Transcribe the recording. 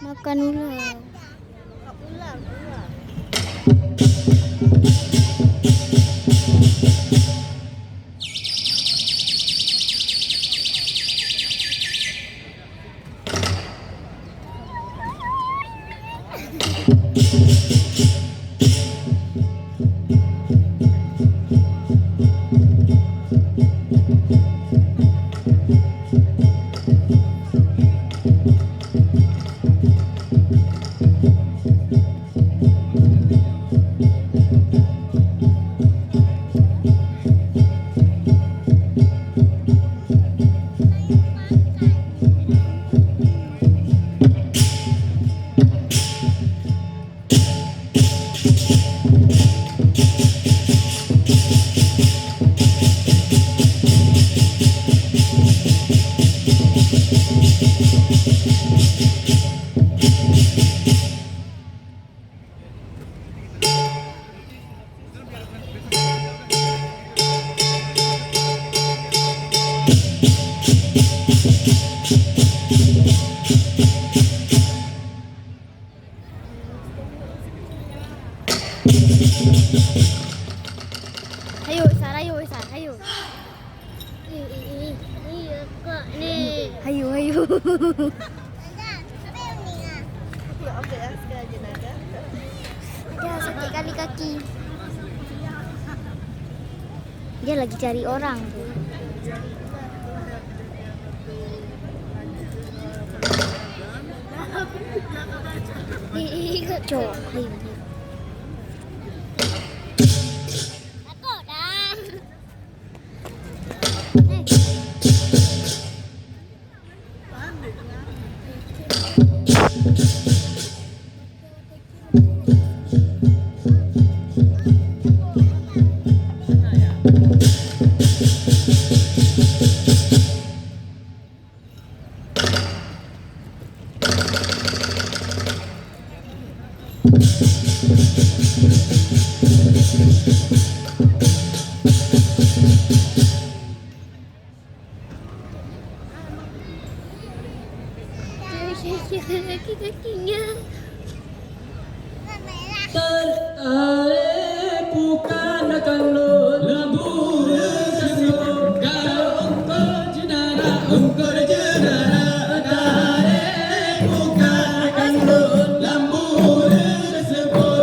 Makan ular. Ular. Ayo, Sar, ayo, Sar, ayo. Iya kak nih. Ayo, ayo. Ambil ya sekali naga. Dia sakit kali kaki. Dia lagi cari orang tuh. Cok, ayo. Takut dah. Kaki-kakinya. Tertarik bukan akan lo lembu kasih